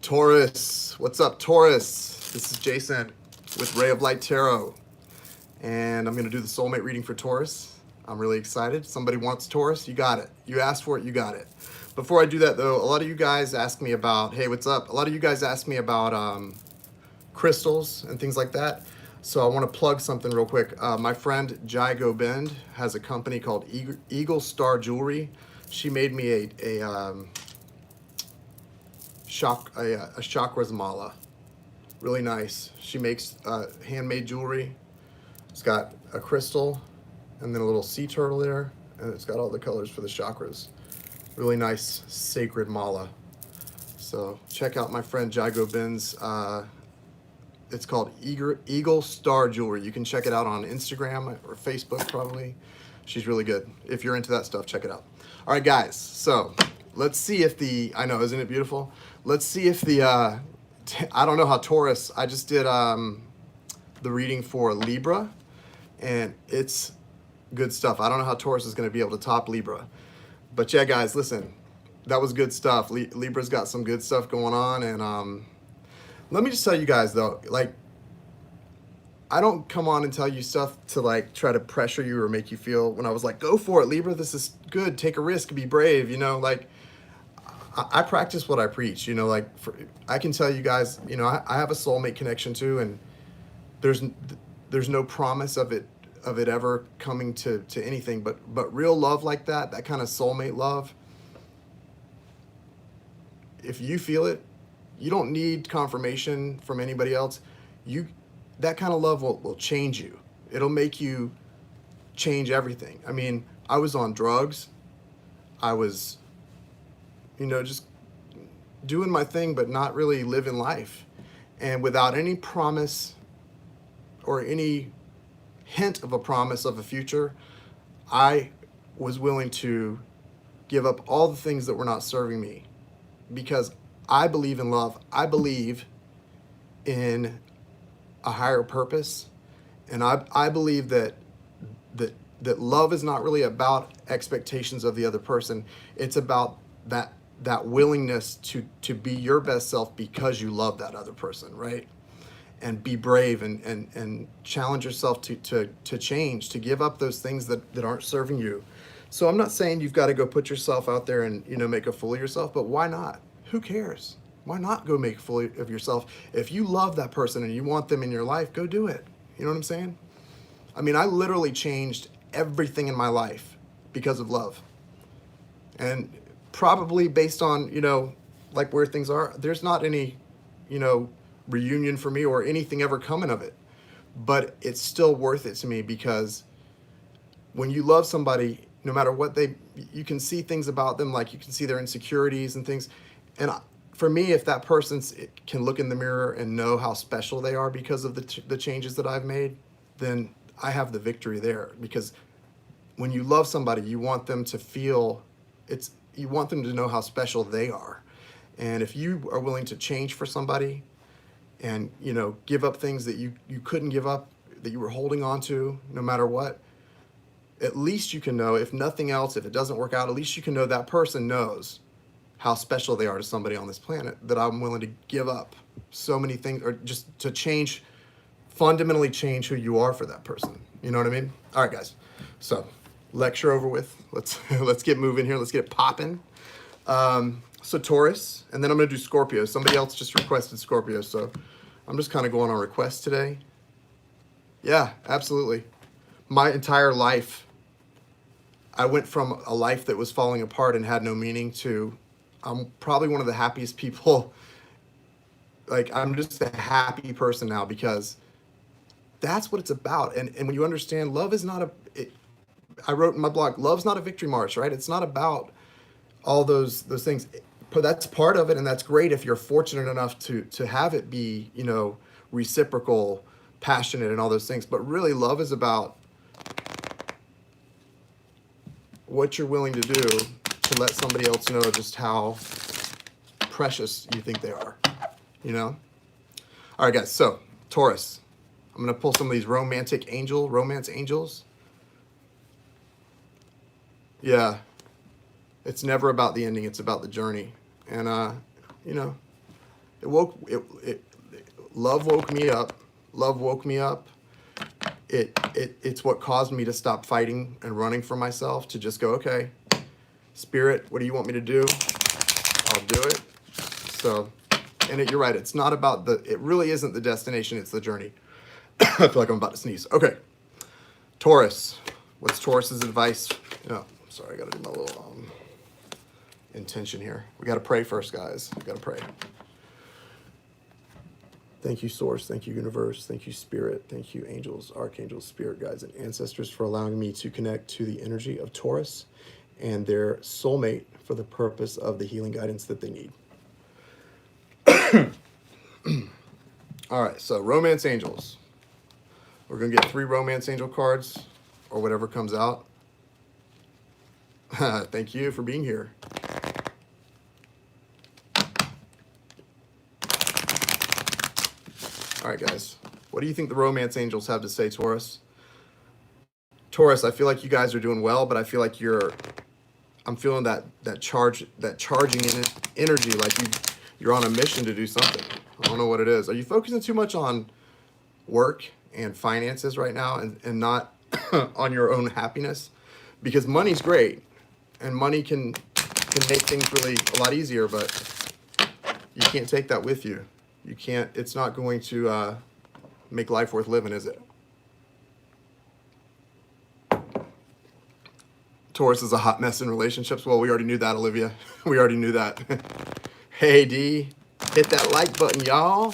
Taurus, what's up, Taurus? This is Jason with Ray of Light Tarot, and I'm going to do the soulmate reading for Taurus. I'm really excited. Somebody wants Taurus, you got it. You asked for it, you got it. Before I do that, though, a lot of you guys ask me about, hey, what's up? A lot of you guys ask me about crystals and things like that. So I want to plug something real quick. My friend Jai Gobind has a company called Eagle Star Jewelry. She made me a chakras mala. Really nice. She makes handmade jewelry. It's got a crystal and then a little sea turtle there, and it's got all the colors for the chakras. Really nice sacred mala. So check out my friend Jai Gobind's. It's called Eagle Star Jewelry. You can check it out on Instagram or Facebook probably. She's really good. If you're into that stuff, check it out. All right, guys. So let's see if I know, isn't it beautiful? Let's see if I don't know how Taurus, I just did the reading for Libra, and it's good stuff. I don't know how Taurus is going to be able to top Libra. But yeah, guys, listen, that was good stuff. Libra's got some good stuff going on, and let me just tell you guys, though, like, I don't come on and tell you stuff to, like, try to pressure you or make you feel, when I was like, go for it, Libra, this is good, take a risk, be brave, you know, like, I practice what I preach, you know, like, I can tell you guys, you know, I have a soulmate connection too, and there's no promise of it ever coming to anything, but real love like that kind of soulmate love, if you feel it, you don't need confirmation from anybody else. That kind of love will change you. It'll make you change everything. I mean, I was on drugs. I was, you know, just doing my thing, but not really living life. And without any promise or any hint of a promise of a future, I was willing to give up all the things that were not serving me, because I believe in love. I believe in a higher purpose. And I believe that love is not really about expectations of the other person. It's about that willingness to be your best self because you love that other person, right? And be brave and challenge yourself to change, to give up those things that aren't serving you. So I'm not saying you've got to go put yourself out there and, you know, make a fool of yourself, but why not? Who cares? Why not go make a fool of yourself? If you love that person and you want them in your life, go do it. You know what I'm saying? I mean, I literally changed everything in my life because of love. And probably based on, you know, like where things are, there's not any, you know, reunion for me or anything ever coming of it. But it's still worth it to me, because when you love somebody, no matter what you can see things about them, like you can see their insecurities and things. And for me, if that person can look in the mirror and know how special they are because of the changes that I've made, then I have the victory there. Because when you love somebody, you want them to feel you want them to know how special they are. And if you are willing to change for somebody and, you know, give up things that you couldn't give up, that you were holding on to no matter what, at least you can know, if nothing else, if it doesn't work out, at least you can know that person knows how special they are to somebody on this planet, that I'm willing to give up so many things, or just to change, fundamentally change who you are for that person. You know what I mean? All right, guys. So lecture over with. Let's get moving here. Let's get it popping. So Taurus, and then I'm going to do Scorpio. Somebody else just requested Scorpio, so I'm just kind of going on request today. Yeah, absolutely. My entire life, I went from a life that was falling apart and had no meaning to, I'm probably one of the happiest people. Like, I'm just a happy person now, because that's what it's about. And when you understand, love is not I wrote in my blog, love's not a victory march, right? It's not about all those things. But that's part of it, and that's great if you're fortunate enough to have it be, you know, reciprocal, passionate, and all those things. But really, love is about what you're willing to do to let somebody else know just how precious you think they are, you know? All right, guys, so Taurus, I'm going to pull some of these romance angels. Yeah, it's never about the ending, it's about the journey. And, you know, Love woke me up. Love woke me up. It's what caused me to stop fighting and running for myself, to just go, okay, Spirit, what do you want me to do? I'll do it. So, and you're right, it's not about it really isn't the destination, it's the journey. I feel like I'm about to sneeze. Okay. Taurus. What's Taurus's advice? Oh, sorry, I gotta do my little intention here. We gotta pray first, guys. We gotta pray. Thank you, Source. Thank you, Universe. Thank you, Spirit. Thank you, angels, archangels, spirit guides, and ancestors, for allowing me to connect to the energy of Taurus and their soulmate for the purpose of the healing guidance that they need. All right, so romance angels. We're going to get 3 romance angel cards, or whatever comes out. Thank you for being here. All right, guys. What do you think the romance angels have to say, Taurus? Taurus, I feel like you guys are doing well, but I feel like I'm feeling that charging energy, like you're on a mission to do something. I don't know what it is. Are you focusing too much on work and finances right now, and not on your own happiness? Because money's great, and money can make things really a lot easier, but you can't take that with you. You can't, it's not going to make life worth living, is it? Taurus is a hot mess in relationships. Well, we already knew that, Olivia. We already knew that. Hey, D, hit that like button, y'all.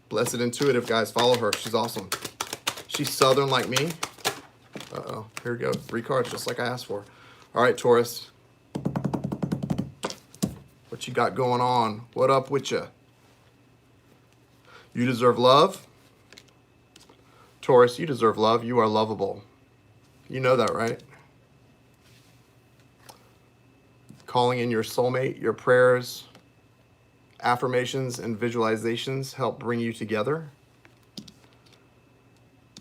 Blessed Intuitive, guys. Follow her. She's awesome. She's Southern like me. Uh-oh. Here we go. 3 cards, just like I asked for. All right, Taurus. What you got going on? What up with you? You deserve love. Taurus, you deserve love. You are lovable. You know that, right? Calling in your soulmate, your prayers, affirmations, and visualizations help bring you together.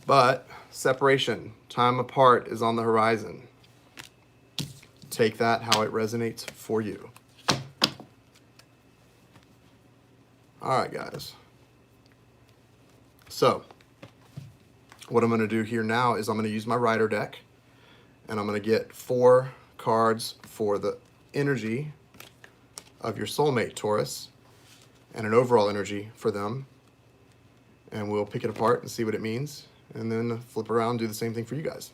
But separation, time apart, is on the horizon. Take that how it resonates for you. All right, guys. So, what I'm going to do here now is I'm going to use my rider deck, and I'm going to get 4 cards for the energy of your soulmate, Taurus, and an overall energy for them. And we'll pick it apart and see what it means, and then flip around, do the same thing for you guys.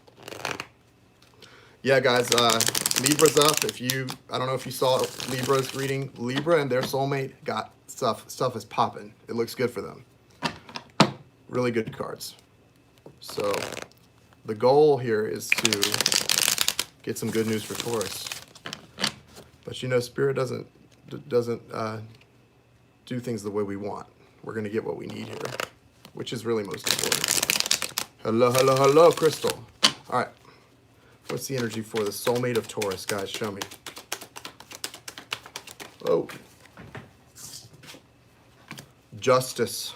Yeah, guys, Libra's up. I don't know if you saw Libra's reading. Libra and their soulmate got stuff is popping. It looks good for them. Really good cards. So the goal here is to get some good news for Taurus. But you know, Spirit doesn't do things the way we want. We're going to get what we need here, which is really most important. Hello, Crystal. All right. What's the energy for the soulmate of Taurus, guys? Show me. Oh. Justice.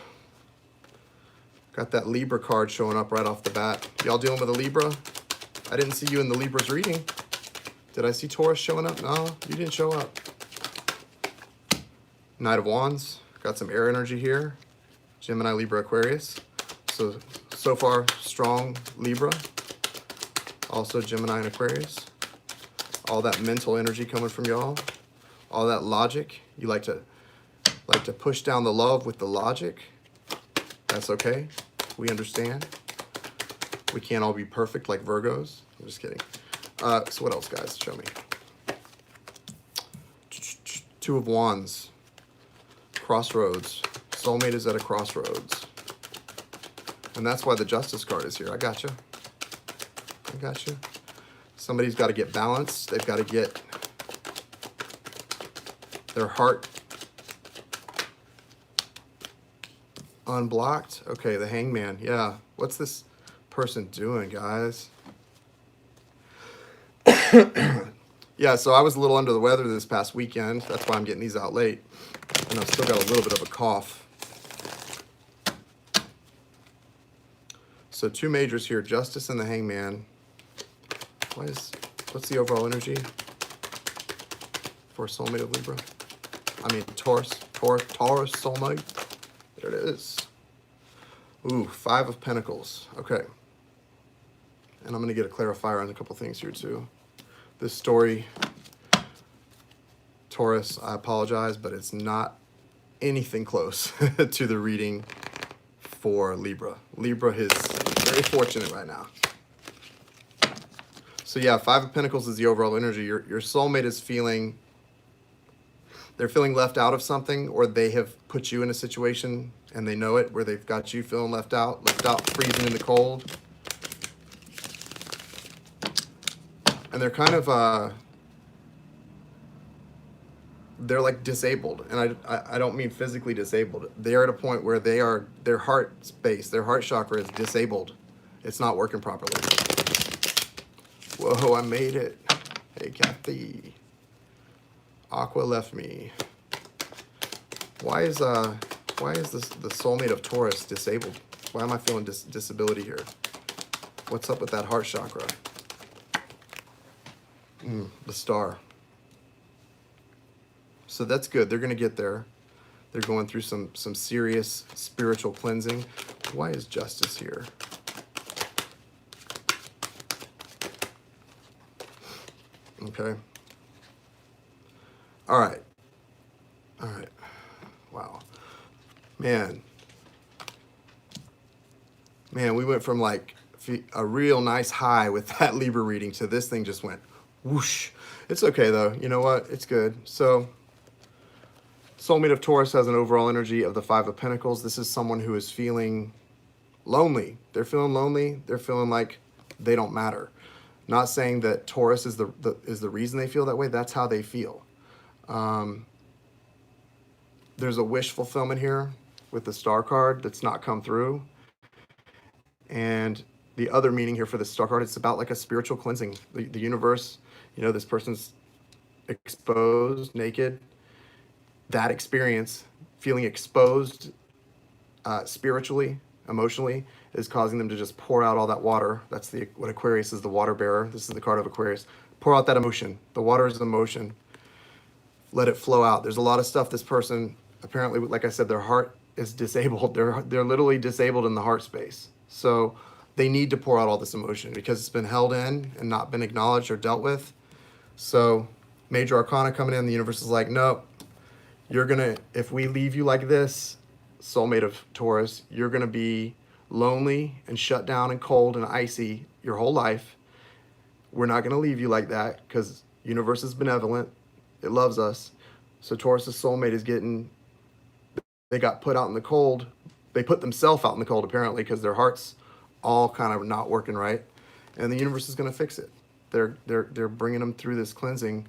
Got that Libra card showing up right off the bat. Y'all dealing with a Libra? I didn't see you in the Libra's reading. Did I see Taurus showing up? No, you didn't show up. Knight of Wands. Got some air energy here. Gemini, Libra, Aquarius. So far, strong Libra. Also Gemini and Aquarius. All that mental energy coming from y'all. All that logic. You like to push down the love with the logic. That's okay. We understand. We can't all be perfect like Virgos. I'm just kidding. So what else, guys? Show me. 2 of Wands. Crossroads. Soulmate is at a crossroads. And that's why the Justice card is here. I got you. Somebody's got to get balanced. They've got to get their heart unblocked. Okay, the Hangman. Yeah. What's this person doing, guys? Yeah, so I was a little under the weather this past weekend. That's why I'm getting these out late. And I've still got a little bit of a cough. So 2 majors here, Justice and the Hangman. What's the overall energy for soulmate of Libra? Taurus soulmate. There it is. Ooh, 5 of Pentacles. Okay. And I'm going to get a clarifier on a couple things here too. This story, Taurus, I apologize, but it's not anything close to the reading for Libra. Libra is very fortunate right now. So yeah, 5 of Pentacles is the overall energy. Your soulmate is feeling, they're feeling left out of something, or they have put you in a situation and they know it, where they've got you feeling left out, freezing in the cold. And they're kind of, they're like disabled. And I don't mean physically disabled. They're at a point where their heart space, their heart chakra is disabled. It's not working properly. Whoa, I made it. Hey, Kathy. Aqua left me. Why is the soulmate of Taurus disabled? Why am I feeling disability here? What's up with that heart chakra? The star. So that's good. They're going to get there. They're going through some serious spiritual cleansing. Why is justice here? Okay. All right. All right. Wow. Man, we went from like a real nice high with that Libra reading to this thing just went whoosh. It's okay though. You know what? It's good. So soulmate of Taurus has an overall energy of the 5 of Pentacles. This is someone who is feeling lonely. They're feeling lonely. They're feeling like they don't matter. Not saying that Taurus is the reason they feel that way. That's how they feel. There's a wish fulfillment here with the star card that's not come through. And the other meaning here for the star card, it's about like a spiritual cleansing. The universe, you know, this person's exposed, naked. That experience, feeling exposed spiritually, emotionally, is causing them to just pour out all that water. That's what Aquarius is, the water bearer. This is the card of Aquarius. Pour out that emotion. The water is emotion. Let it flow out. There's a lot of stuff this person, apparently, like I said, their heart is disabled. They're literally disabled in the heart space. So they need to pour out all this emotion because it's been held in and not been acknowledged or dealt with. So major arcana coming in, the universe is like, nope, if we leave you like this, soulmate of Taurus, you're gonna be lonely and shut down and cold and icy your whole life. We're not gonna leave you like that because universe is benevolent. It loves us. So Taurus's soulmate is they got put out in the cold. They put themselves out in the cold apparently because their heart's all kind of not working right. And the universe is gonna fix it. They're bringing them through this cleansing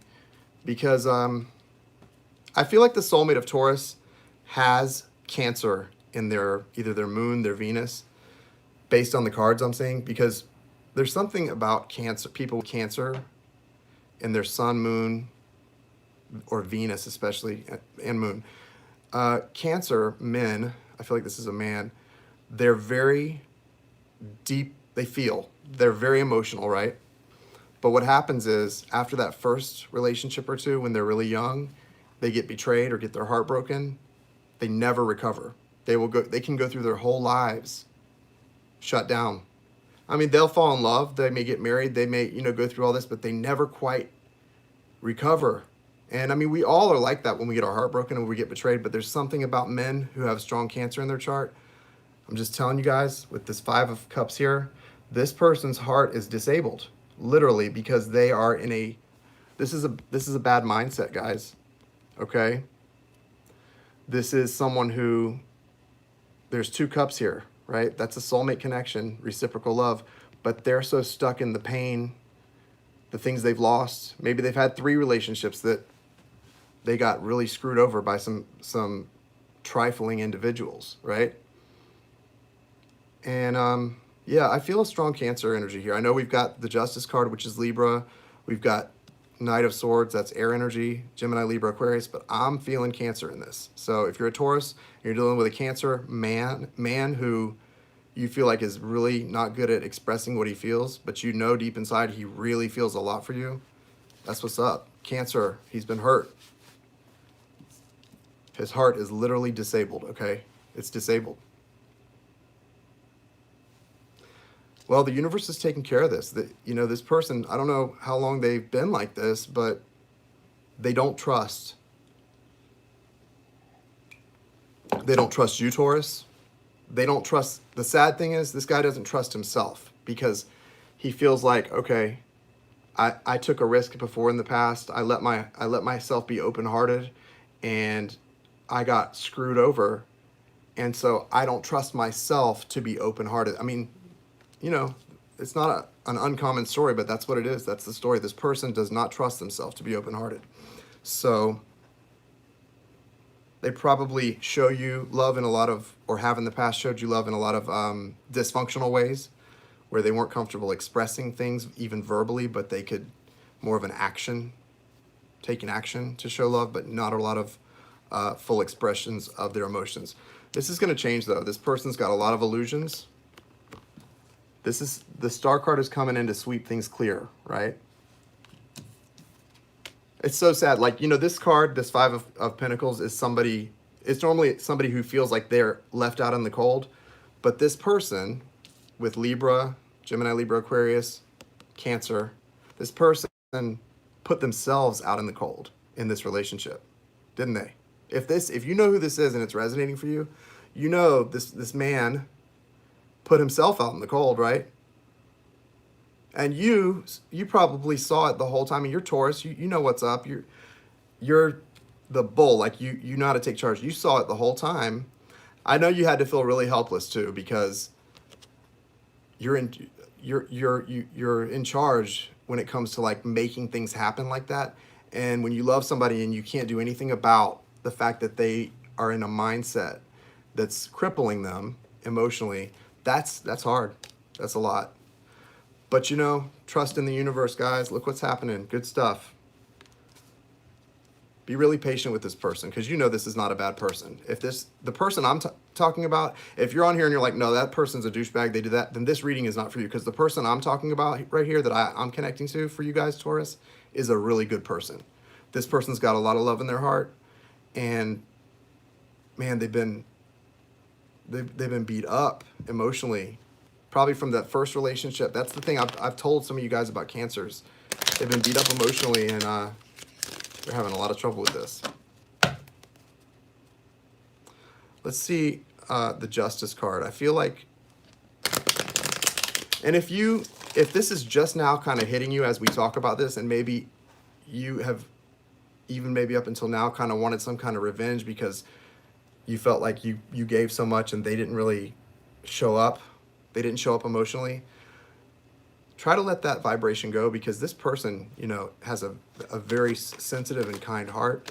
because I feel like the soulmate of Taurus has Cancer in either their moon, their Venus, based on the cards I'm saying, because there's something about Cancer, people with Cancer in their sun, moon, or Venus especially, and moon. Cancer men, I feel like this is a man, they're very deep, they're very emotional, right? But what happens is after that first relationship or two, when they're really young, they get betrayed or get their heart broken, they never recover. They can go through their whole lives shut down. I mean, they'll fall in love, they may get married, they may, go through all this, but they never quite recover. And I mean, we all are like that when we get our heart broken and we get betrayed, but there's something about men who have strong Cancer in their chart. I'm just telling you guys, with this 5 of Cups here, this person's heart is disabled, literally, because they are in this is a bad mindset, guys. Okay? This is someone who, there's 2 cups here, right? That's a soulmate connection, reciprocal love, but they're so stuck in the pain, the things they've lost. Maybe they've had 3 relationships that they got really screwed over by some trifling individuals, right? And yeah, I feel a strong Cancer energy here. I know we've got the Justice card, which is Libra. We've got Knight of Swords, that's air energy, Gemini, Libra, Aquarius, but I'm feeling Cancer in this. So if you're a Taurus, and you're dealing with a Cancer man who you feel like is really not good at expressing what he feels, but you know deep inside he really feels a lot for you, that's what's up. Cancer, he's been hurt. His heart is literally disabled, okay? It's disabled. Well, the universe is taking care of this. This person, I don't know how long they've been like this, but they don't trust. They don't trust you, Taurus. They don't trust. The sad thing is, this guy doesn't trust himself because he feels like, okay, I took a risk before in the past. I let myself be open-hearted, and I got screwed over, and so I don't trust myself to be open-hearted. I mean, it's not an uncommon story, but that's what it is. That's the story. This person does not trust themselves to be open-hearted. So they probably show you love in a lot of, or have in the past showed you love in a lot of dysfunctional ways where they weren't comfortable expressing things even verbally, but they could more of an action, take an action to show love, but not a lot of full expressions of their emotions. This is going to change though. This person's got a lot of illusions. The star card is coming in to sweep things clear, right? It's so sad. Like, this card, this Five of Pentacles is somebody, it's normally somebody who feels like they're left out in the cold. But this person with Libra, Gemini, Libra, Aquarius, Cancer, this person put themselves out in the cold in this relationship, didn't they? If you know who this is and it's resonating for you, this man put himself out in the cold, right? And you probably saw it the whole time. And you're Taurus. You know what's up. You're the bull. Like you know how to take charge. You saw it the whole time. I know you had to feel really helpless too because you're in charge when it comes to like making things happen like that. And when you love somebody and you can't do anything about the fact that they are in a mindset that's crippling them emotionally, that's hard. That's a lot. But trust in the universe, guys. Look what's happening. Good stuff. Be really patient with this person because this is not a bad person. If the person I'm talking about, if you're on here and you're like, no, that person's a douchebag, they did that, then this reading is not for you because the person I'm talking about right here that I'm connecting to for you guys, Taurus, is a really good person. This person's got a lot of love in their heart, and man, they've been beat up emotionally. Probably from that first relationship. That's the thing I've told some of you guys about Cancers. They've been beat up emotionally, and they're having a lot of trouble with this. Let's see the Justice card. I feel like, and if this is just now kind of hitting you as we talk about this, and maybe you have even maybe up until now kind of wanted some kind of revenge because you felt like you gave so much and they didn't really show up. They didn't show up emotionally. Try to let that vibration go because this person, has a very sensitive and kind heart.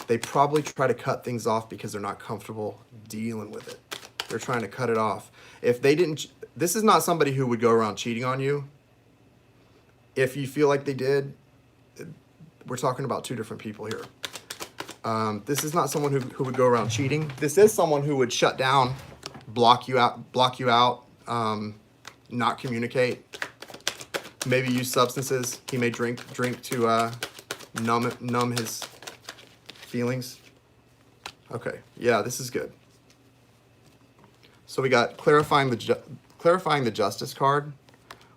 They probably try to cut things off because they're not comfortable dealing with it. They're trying to cut it off. If they didn't, this is not somebody who would go around cheating on you. If you feel like they did, we're talking about two different people here. This is not someone who would go around cheating. This is someone who would shut down, block you out, not communicate, maybe use substances. He may drink to numb his feelings. Okay, yeah, this is good. So we got clarifying the Justice card.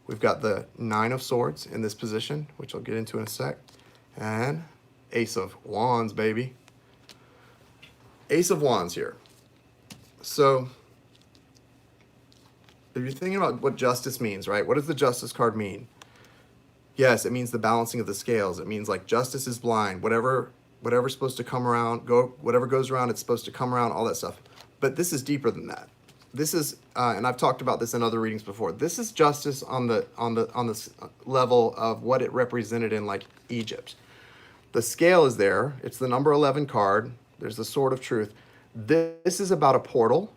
We've got the Nine of Swords in this position, which I'll get into in a sec, and Ace of Wands, baby. Ace of Wands here. So if you're thinking about what justice means, right? What does the Justice card mean? Yes, it means the balancing of the scales. It means like justice is blind. Whatever's supposed to come around, whatever goes around, it's supposed to come around, all that stuff. But this is deeper than that. This is, and I've talked about this in other readings before. This is justice on the level of what it represented in like Egypt. The scale is there. It's the number 11 card. There's the Sword of Truth. This is about a portal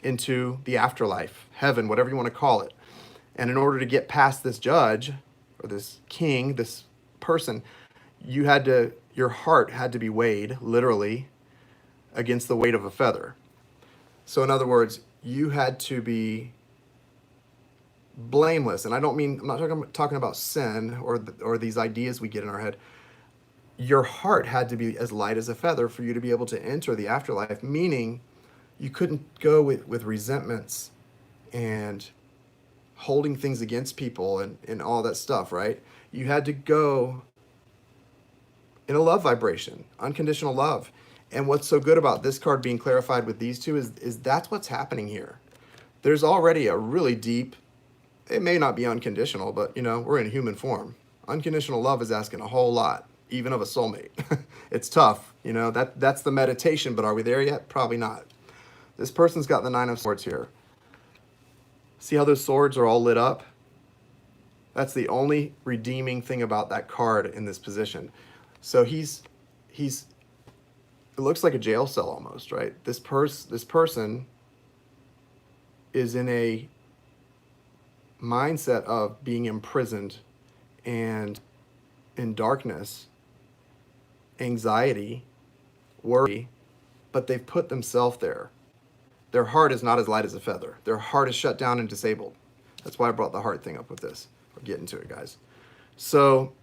into the afterlife, heaven, whatever you want to call it. And in order to get past this judge or this king, this person, your heart had to be weighed literally against the weight of a feather. So in other words, you had to be blameless. And I'm not talking about sin or these ideas we get in our head. your heart had to be as light as a feather for you to be able to enter the afterlife, meaning you couldn't go with resentments and holding things against people and all that stuff, right? You had to go in a love vibration, unconditional love. And what's so good about this card being clarified with these two is that's what's happening here. There's already a really deep, it may not be unconditional, but we're in human form. Unconditional love is asking a whole lot, even of a soulmate. It's tough, that's the meditation, but are we there yet? Probably not. This person's got the Nine of Swords here. See how those swords are all lit up? That's the only redeeming thing about that card in this position. So he's it looks like a jail cell almost, right? This person is in a mindset of being imprisoned and in darkness, anxiety, worry, but they've put themselves there. Their heart is not as light as a feather. Their heart is shut down and disabled. That's why I brought the heart thing up with this. We'll get into it, guys. So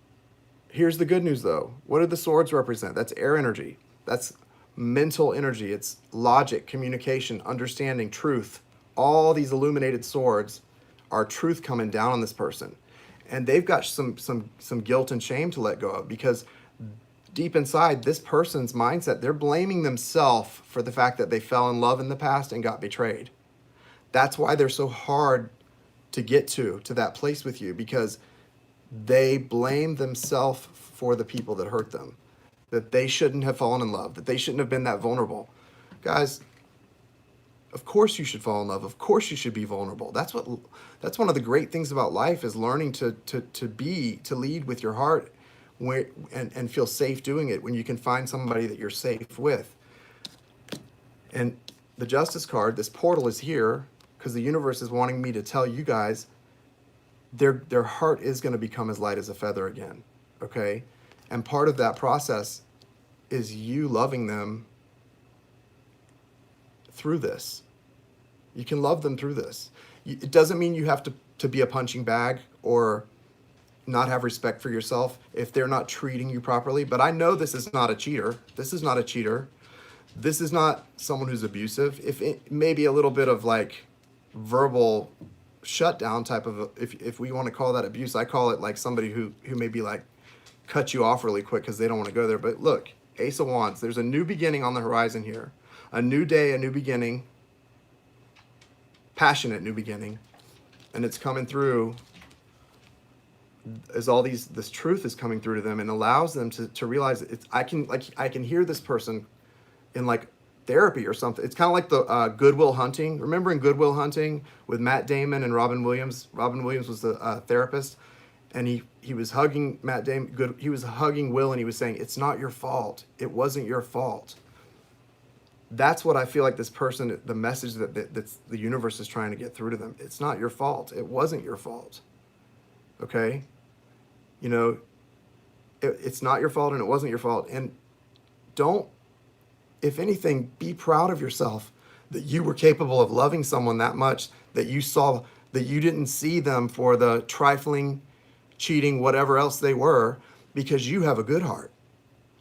here's the good news, though. What do the swords represent? That's air energy. That's mental energy. It's logic, communication, understanding, truth. All these illuminated swords are truth coming down on this person. And they've got some guilt and shame to let go of, because deep inside this person's mindset, they're blaming themselves for the fact that they fell in love in the past and got betrayed. That's why they're so hard to get to that place with you, because they blame themselves for the people that hurt them, that they shouldn't have fallen in love, that they shouldn't have been that vulnerable. Guys, of course you should fall in love. Of course you should be vulnerable. That's one of the great things about life, is learning to lead with your heart, and feel safe doing it when you can find somebody that you're safe with. And the Justice card, this portal is here because the universe is wanting me to tell you guys their heart is going to become as light as a feather again, okay? And part of that process is you loving them through this. You can love them through this. It doesn't mean you have to be a punching bag or not have respect for yourself if they're not treating you properly. But I know this is not a cheater. This is not a cheater. This is not someone who's abusive. If it maybe a little bit of like verbal shutdown type of, if we want to call that abuse, I call it like somebody who maybe like cut you off really quick because they don't want to go there. But look, Ace of Wands, there's a new beginning on the horizon here. A new day, a new beginning, passionate new beginning. And it's coming through as all this truth is coming through to them, and allows them to realize I can hear this person in like therapy or something. It's kind of like the Good Will Hunting. Remember in Good Will Hunting with Matt Damon and Robin Williams? Robin Williams was the therapist, and he was hugging Matt Damon. He was hugging Will, and he was saying, "It's not your fault. It wasn't your fault." That's what I feel like this person, the message that the universe is trying to get through to them. It's not your fault. It wasn't your fault. Okay? It's not your fault and it wasn't your fault. And don't, if anything, be proud of yourself that you were capable of loving someone that much, that you saw, that you didn't see them for the trifling, cheating, whatever else they were, because you have a good heart.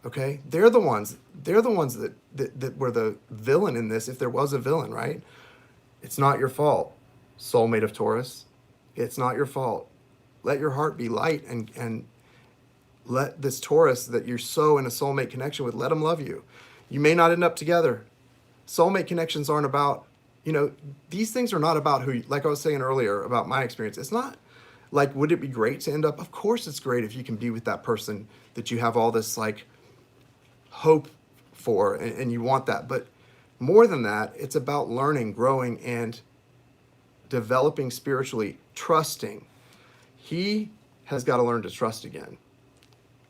Okay? They're the ones that were the villain in this, if there was a villain, right? It's not your fault, soulmate of Taurus. It's not your fault. Let your heart be light, and let this Taurus that you're so in a soulmate connection with, let them love you. You may not end up together. Soulmate connections aren't about, these things are not about who, like I was saying earlier about my experience. It's not like, would it be great to end up? Of course it's great if you can be with that person that you have all this like hope for, and you want that. But more than that, it's about learning, growing, and developing spiritually, trusting. He has got to learn to trust again.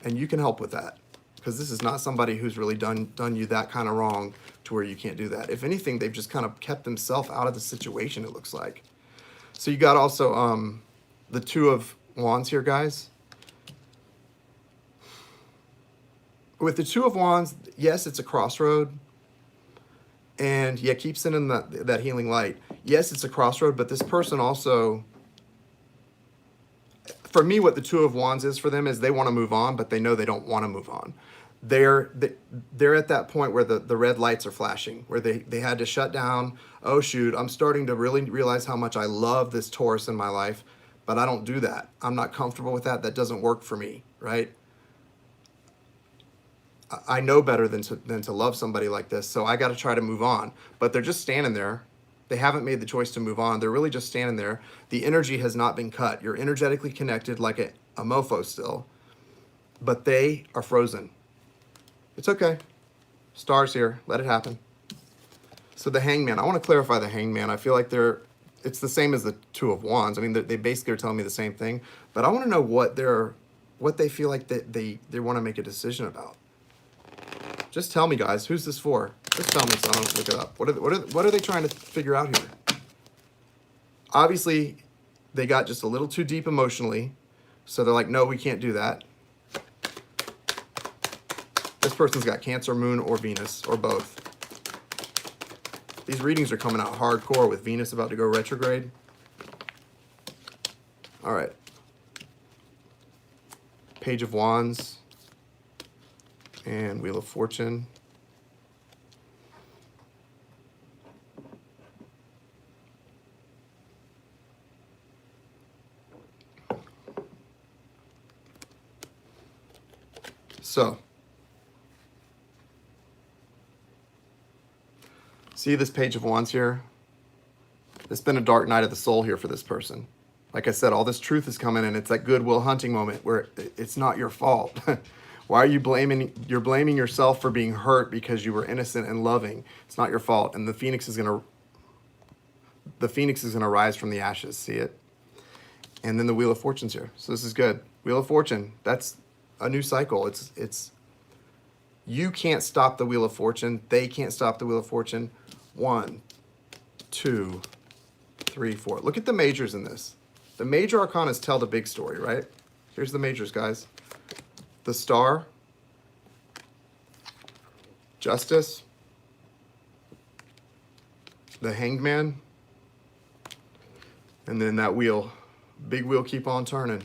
And you can help with that, because this is not somebody who's really done you that kind of wrong to where you can't do that. If anything, they've just kind of kept themselves out of the situation, it looks like. So you got also the Two of Wands here, guys. With the Two of Wands, yes, it's a crossroad. And yeah, keep sending that healing light. Yes, it's a crossroad, but this person also for me, what the Two of Wands is for them is they want to move on, but they know they don't want to move on. They're at that point where the red lights are flashing, where they had to shut down. Oh shoot, I'm starting to really realize how much I love this Taurus in my life, but I don't do that. I'm not comfortable with that. That doesn't work for me, right? I know better than to love somebody like this, so I got to try to move on. But they're just standing there. They haven't made the choice to move on. They're really just standing there. The energy has not been cut. You're energetically connected like a mofo still, but they are frozen. It's okay. Stars here. Let it happen. So the Hangman. I want to clarify the Hangman. I feel like it's the same as the Two of Wands. I mean, they basically are telling me the same thing, but I want to know what they feel like they want to make a decision about. Just tell me, guys. Who's this for? Just tell me so I don't look it up. What are they trying to figure out here? Obviously, they got just a little too deep emotionally, so they're like, no, we can't do that. This person's got Cancer, Moon, or Venus, or both. These readings are coming out hardcore with Venus about to go retrograde. All right. Page of Wands. And Wheel of Fortune. So, see this Page of Wands here? It's been a dark night of the soul here for this person. Like I said, all this truth is coming in. It's that Goodwill Hunting moment where it's not your fault. Why are you blaming? You're blaming yourself for being hurt because you were innocent and loving. It's not your fault. And the phoenix is gonna rise from the ashes. See it? And then the Wheel of Fortune's here. So this is good. Wheel of Fortune. That's a new cycle. It's you can't stop the Wheel of Fortune. They can't stop the Wheel of Fortune. 1, 2, 3, 4. Look at the majors in this. The major arcanas tell the big story, right? Here's the majors, guys. The Star, Justice, the Hanged Man, and then that wheel. Big wheel keep on turning.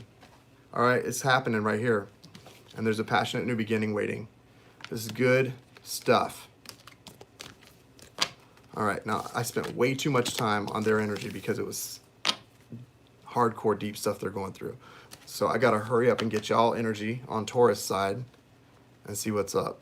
All right, it's happening right here. And there's a passionate new beginning waiting. This is good stuff. All right, now I spent way too much time on their energy because it was hardcore deep stuff they're going through. So I gotta hurry up and get y'all energy on Taurus side and see what's up.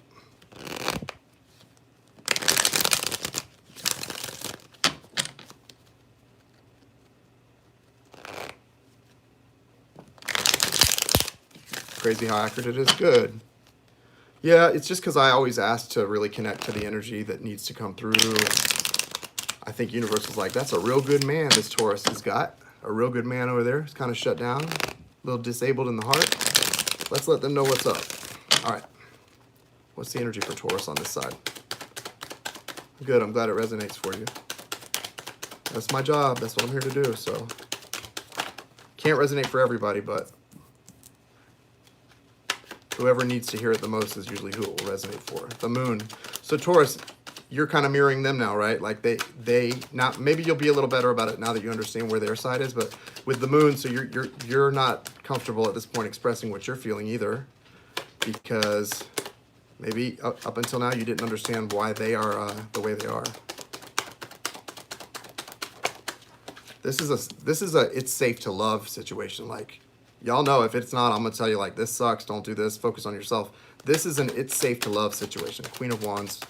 Crazy how accurate it is. Good. Yeah, it's just because I always ask to really connect to the energy that needs to come through. I think universe is like, that's a real good man this Taurus has got. A real good man over there. He's kind of shut down. A little disabled in the heart. Let's let them know what's up. All right. What's the energy for Taurus on this side? Good. I'm glad it resonates for you. That's my job. That's what I'm here to do. So can't resonate for everybody, but whoever needs to hear it the most is usually who it will resonate for. The Moon. So Taurus, you're kind of mirroring them now, right? Like they not, maybe you'll be a little better about it now that you understand where their side is, but with the Moon, so you're not comfortable at this point expressing what you're feeling either, because maybe up until now you didn't understand why they are the way they are. This is a it's safe to love situation. Like, y'all know if it's not, I'm gonna tell you like, this sucks, don't do this, focus on yourself. This is an it's safe to love situation. Queen of Wands.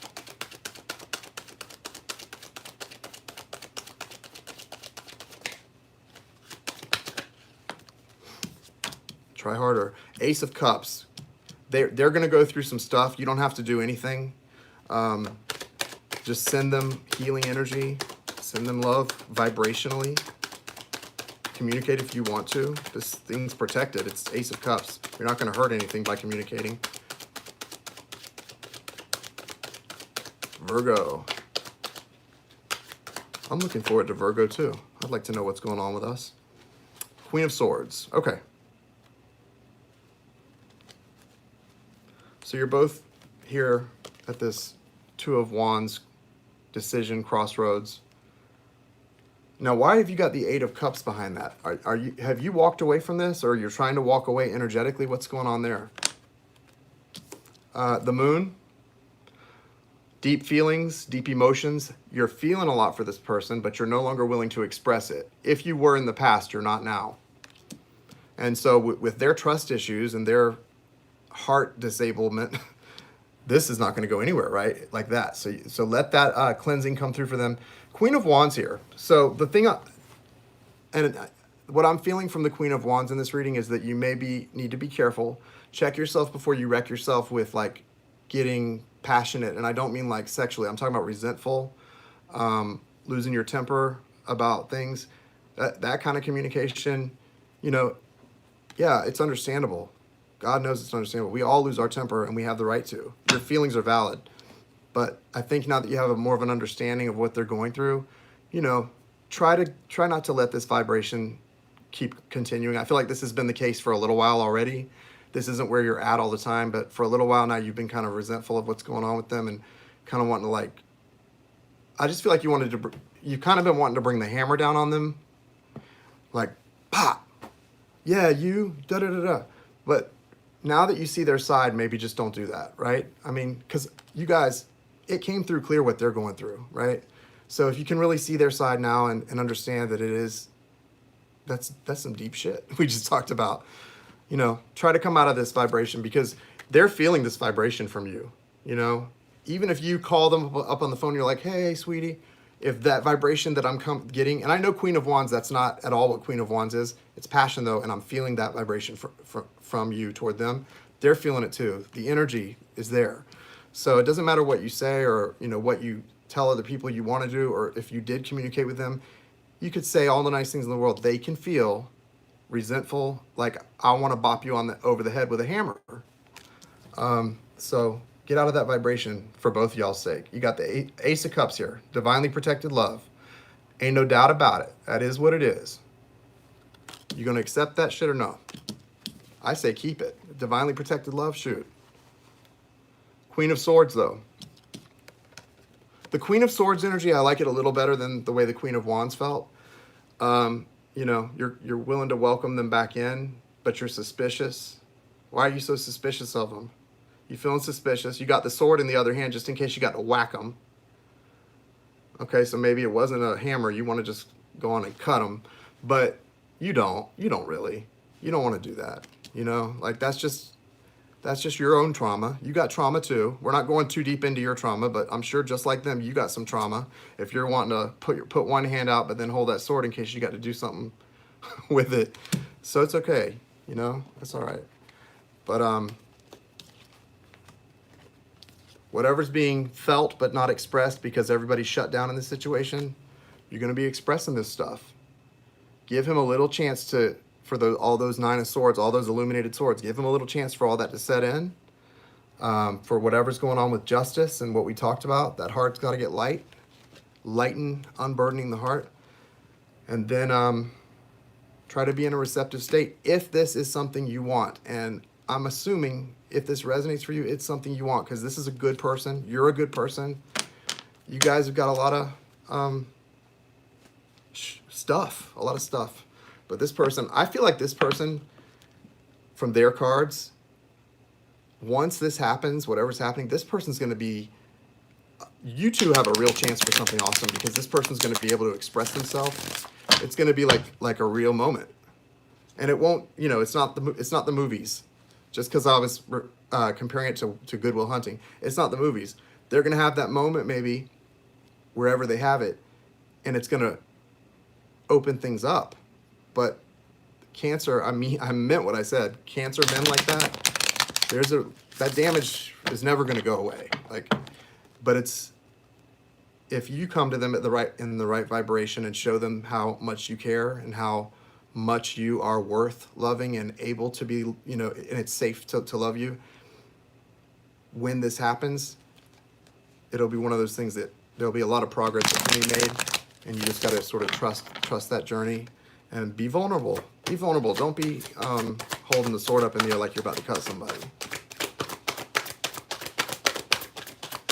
Try harder. Ace of Cups. They're going to go through some stuff. You don't have to do anything. Just send them healing energy. Send them love vibrationally. Communicate if you want to. This thing's protected. It's Ace of Cups. You're not going to hurt anything by communicating. Virgo. I'm looking forward to Virgo too. I'd like to know what's going on with us. Queen of Swords. Okay. So you're both here at this Two of Wands decision, crossroads. Now, why have you got the Eight of Cups behind that? Have you walked away from this, or you're trying to walk away energetically? What's going on there? The Moon, deep feelings, deep emotions. You're feeling a lot for this person, but you're no longer willing to express it. If you were in the past, you're not now. And so with their trust issues and their heart disablement, this is not going to go anywhere, right? Like that. So let that cleansing come through for them. Queen of Wands here. So the thing, what I'm feeling from the Queen of Wands in this reading is that you need to be careful. Check yourself before you wreck yourself with like getting passionate. And I don't mean like sexually. I'm talking about resentful, losing your temper about things. That kind of communication, you know, yeah, it's understandable. God knows it's understandable. We all lose our temper and we have the right to. Your feelings are valid. But I think now that you have more of an understanding of what they're going through, you know, try not to let this vibration keep continuing. I feel like this has been the case for a little while already. This isn't where you're at all the time, but for a little while now, you've been kind of resentful of what's going on with them and kind of wanting to like, I just feel like you've kind of been wanting to bring the hammer down on them. Like, pop. Yeah, you, da-da-da-da. But now that you see their side, maybe just don't do that, right? I mean, because you guys, it came through clear what they're going through, right? So if you can really see their side now and understand that that's some deep shit we just talked about, you know, try to come out of this vibration because they're feeling this vibration from you, you know? Even if you call them up on the phone, you're like, hey, sweetie, if that vibration that I'm getting, and I know Queen of Wands, that's not at all what Queen of Wands is. It's passion though, and I'm feeling that vibration from you toward them. They're feeling it too. The energy is there. So it doesn't matter what you say or, you know, what you tell other people you want to do, or if you did communicate with them, you could say all the nice things in the world. They can feel resentful, like I want to bop you over the head with a hammer. So get out of that vibration for both of y'all's sake. You got the Ace of Cups here. Divinely protected love. Ain't no doubt about it. That is what it is. You gonna accept that shit or no? I say keep it. Divinely protected love, shoot. Queen of Swords though. The Queen of Swords energy, I like it a little better than the way the Queen of Wands felt. You know, you're willing to welcome them back in, but you're suspicious. Why are you so suspicious of them? You feeling suspicious. You got the sword in the other hand just in case you got to whack them. Okay, so maybe it wasn't a hammer. You want to just go on and cut them. But you don't. You don't really. You don't want to do that. You know, like that's just your own trauma. You got trauma too. We're not going too deep into your trauma, but I'm sure just like them, you got some trauma. If you're wanting to put one hand out, but then hold that sword in case you got to do something with it. So it's okay. You know, it's all right. But, whatever's being felt but not expressed because everybody's shut down in this situation, you're going to be expressing this stuff. Give him a little chance for all those Nine of Swords, all those illuminated swords. Give him a little chance for all that to set in. For whatever's going on with justice and what we talked about, that heart's got to get lighten, unburdening the heart. And then try to be in a receptive state if this is something you want. And I'm assuming if this resonates for you, it's something you want because this is a good person. You're a good person. You guys have got a lot of stuff, a lot of stuff. But this person, I feel like this person, from their cards, once this happens, whatever's happening, this person's going to be, you two have a real chance for something awesome because this person's going to be able to express themselves. It's going to be like a real moment. And it won't, you know, it's not the movies. Just because I was comparing it to Good Will Hunting. It's not the movies. They're going to have that moment maybe wherever they have it, and it's going to open things up. But Cancer, I meant what I said. Cancer men like that, that damage is never going to go away. But it's, if you come to them in the right vibration and show them how much you care and how much you are worth loving and able to be, you know, and it's safe to love you. When this happens, it'll be one of those things that there'll be a lot of progress that can be made, and you just got to sort of trust that journey and be vulnerable. Be vulnerable. Don't be holding the sword up in the air like you're about to cut somebody.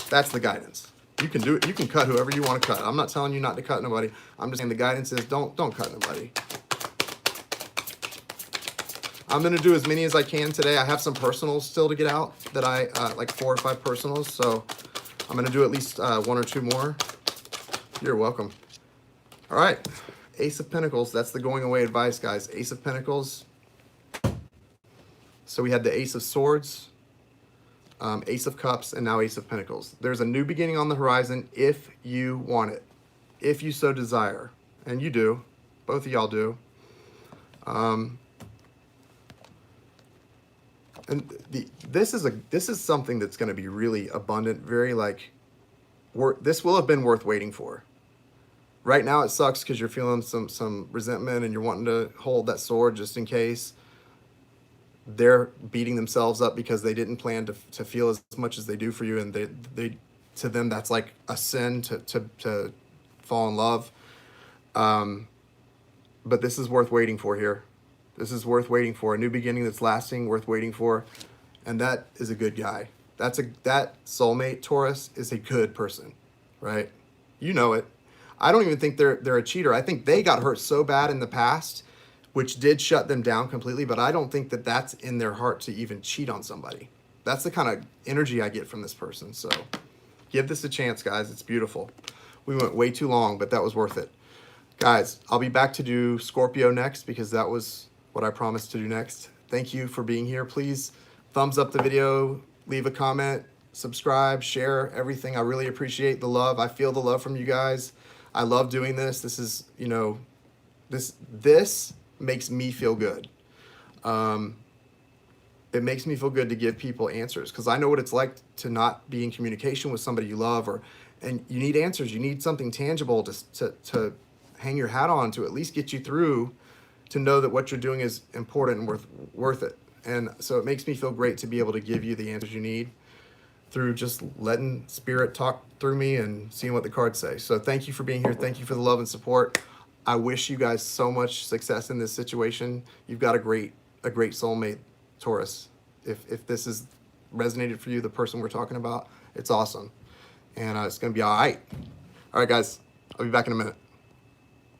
That's the guidance. You can do it. You can cut whoever you want to cut. I'm not telling you not to cut nobody. I'm just saying the guidance is don't cut nobody. I'm going to do as many as I can today. I have some personals still to get out that I, like 4 or 5 personals. So I'm going to do at least 1 or 2 more. You're welcome. All right. Ace of Pentacles. That's the going away advice, guys. Ace of Pentacles. So we had the Ace of Swords, Ace of Cups, and now Ace of Pentacles. There's a new beginning on the horizon if you want it, if you so desire. And you do. Both of y'all do. And this is something that's going to be really abundant, very like, this will have been worth waiting for. Right now it sucks because you're feeling some resentment and you're wanting to hold that sword just in case. They're beating themselves up because they didn't plan to feel as much as they do for you, and they to them that's like a sin to fall in love. But this is worth waiting for here. This is worth waiting for. A new beginning that's lasting, worth waiting for. And that is a good guy. That soulmate, Taurus, is a good person, right? You know it. I don't even think they're a cheater. I think they got hurt so bad in the past, which did shut them down completely, but I don't think that that's in their heart to even cheat on somebody. That's the kind of energy I get from this person. So give this a chance, guys. It's beautiful. We went way too long, but that was worth it. Guys, I'll be back to do Scorpio next because that was what I promised to do next. Thank you for being here. Please thumbs up the video, leave a comment, subscribe, share, everything. I really appreciate the love. I feel the love from you guys. I love doing this. This is, you know, this makes me feel good. It makes me feel good to give people answers because I know what it's like to not be in communication with somebody you love, and you need answers. You need something tangible to hang your hat on, to at least get you through, to know that what you're doing is important and worth it. And so it makes me feel great to be able to give you the answers you need through just letting spirit talk through me and seeing what the cards say. So thank you for being here. Thank you for the love and support. I wish you guys so much success in this situation. You've got a great soulmate, Taurus. If this is resonated for you, the person we're talking about, it's awesome. And it's going to be all right. All right, guys. I'll be back in a minute.